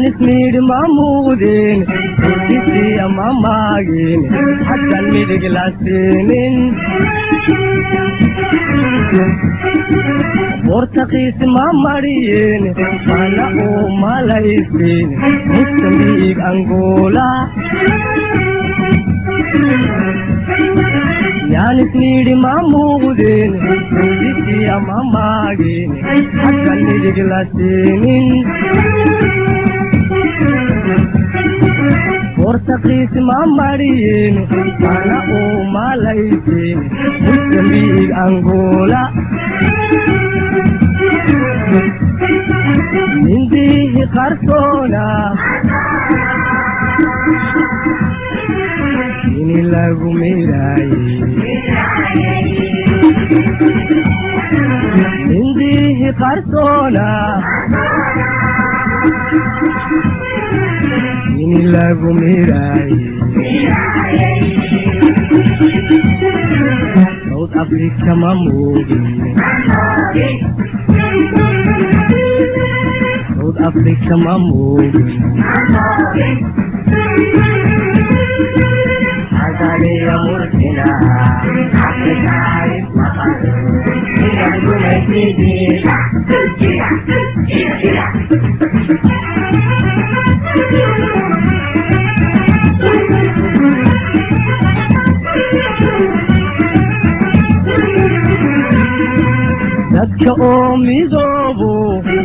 نسمير مامودين وتسي ماماجين حتى المدق لاسينين بورتقيس ماماريين مالاو مالايسين مستميق أنغولا يعني سنيد مامودين وتسي ماماجين حتى المدق لاسينين بورتقيس ماماريين مالاو مالايسين مستميق أنغولا ننديه خرطونا إني لاغو ميراي ننديه خرطونا إني لاغو ميراي South Africa mamugi South Africa mamugi Agale amurkina Africa is makaru Ilagu maitidi dadka oo midoobo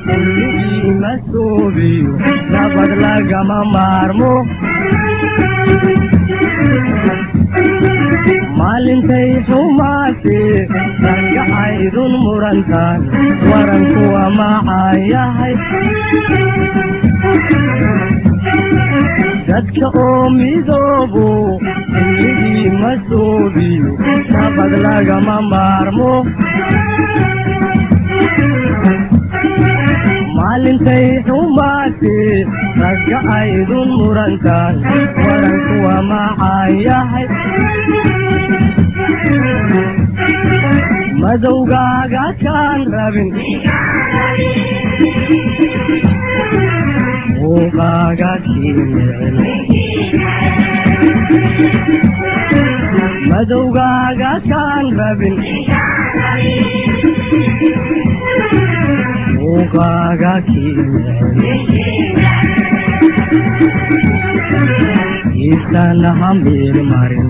kulligii ma soobiyo nabad lagama maarmo maalintay xumaatee dangacaydun murantaan waranku waa macaan yahay dadka oo midoobo kulligii ma soobiyo nabad lagama maarmo maalintay xumaatee ragga aydun murantaan waranku waa macaan yahay madowgaaga kaan rabin muuqaaga kiimicin madowgaaga kaan rabin muuqaaga kiimicin isana hamil marin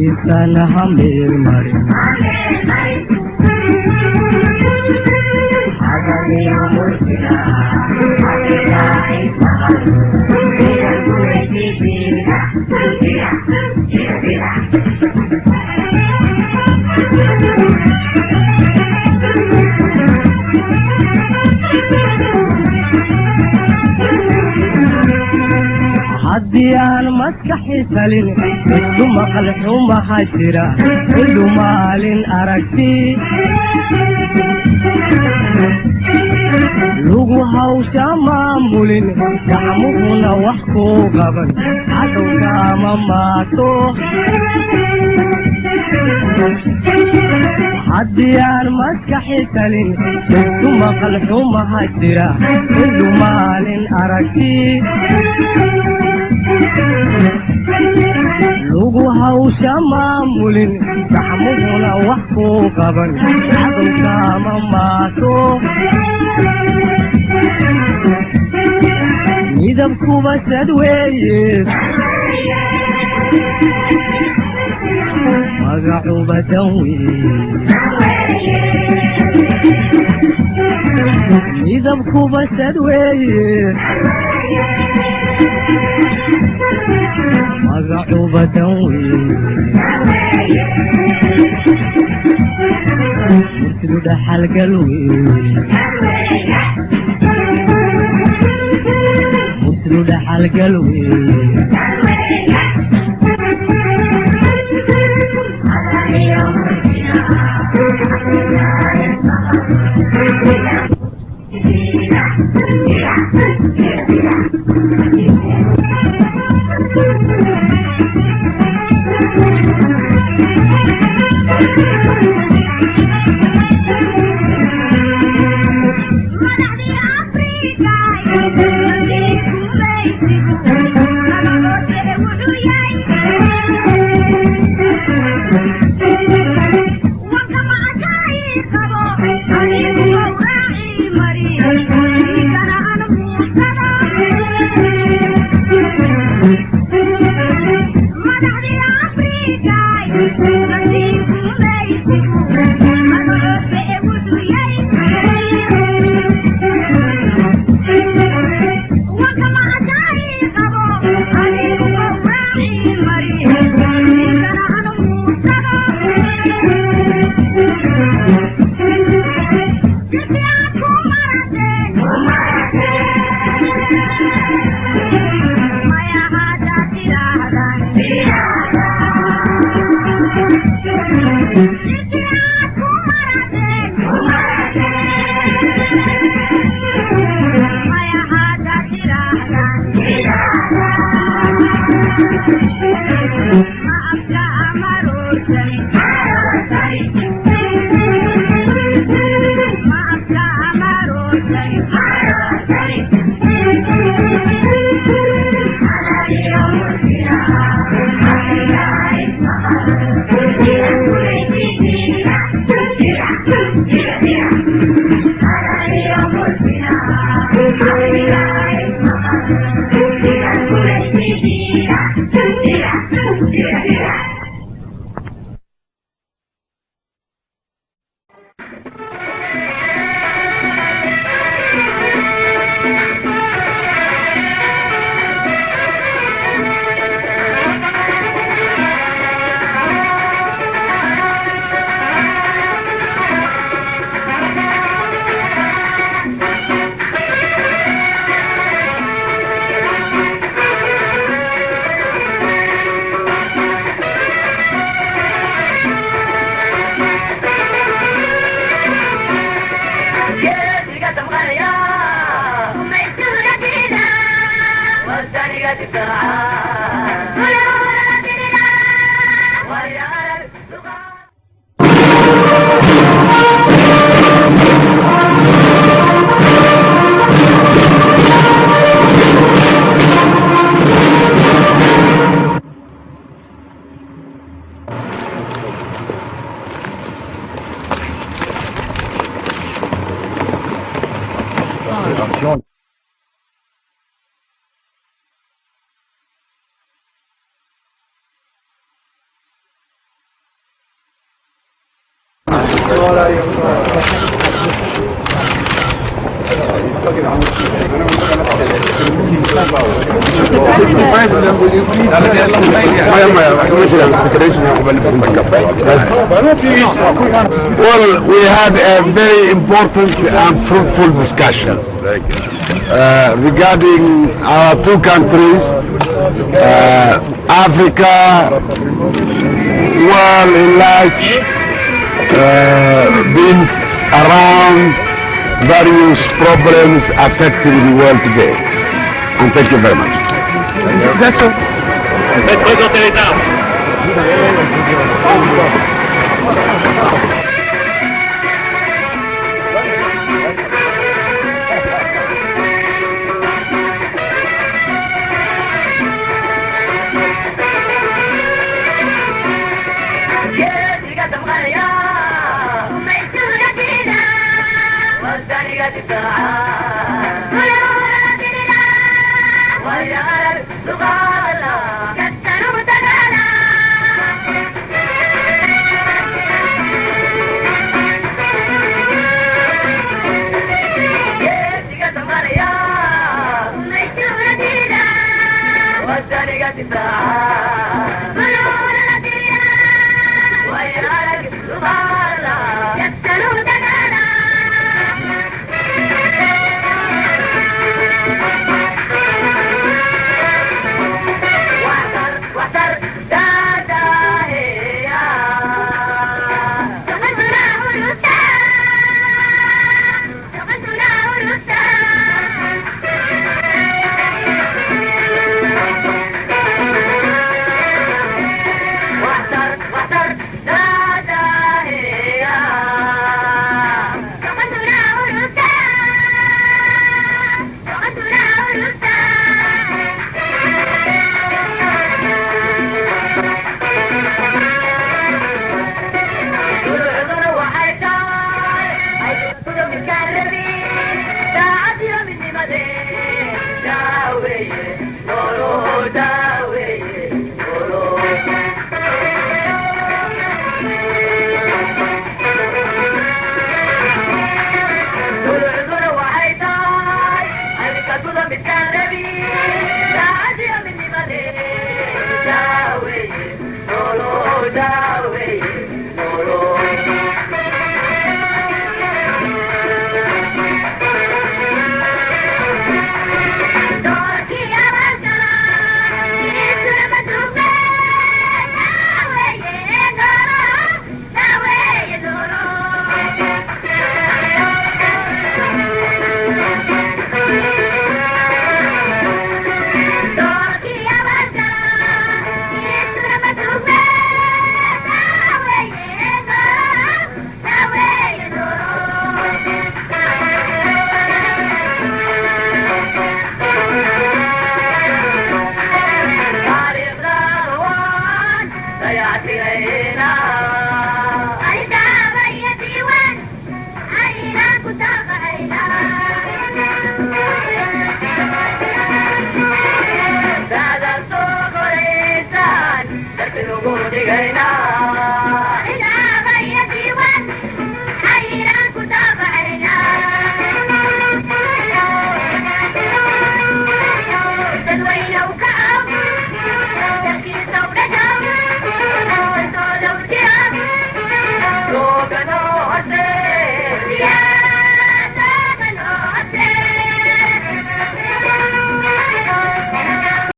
isana hamil marin agani murtina agani makaru ilagu maitidi haddii aan maskaxi salin isku maqal xumaha jira ilu maalin aragti lugu hawsha maamulin gacmuhuna wax kuu qaban cadowga ama maato haddii aan maskaxi salin isku maqal xumaha jira ilu maalin aragti lugu hawsha maamulin gacmuhuna wax kuu qaban cadowga ama maato midabkuba sad weeye magacuba dan weeye midabkuba sad weeye magacuba dan weeye murtidu dhaxalgal weeye dhaxalgal Well, we had a very important and fruitful discussion regarding our two countries, Africa, well enlarged, being around various problems affecting the world today. And thank you very much. Présentez les armes. إلينا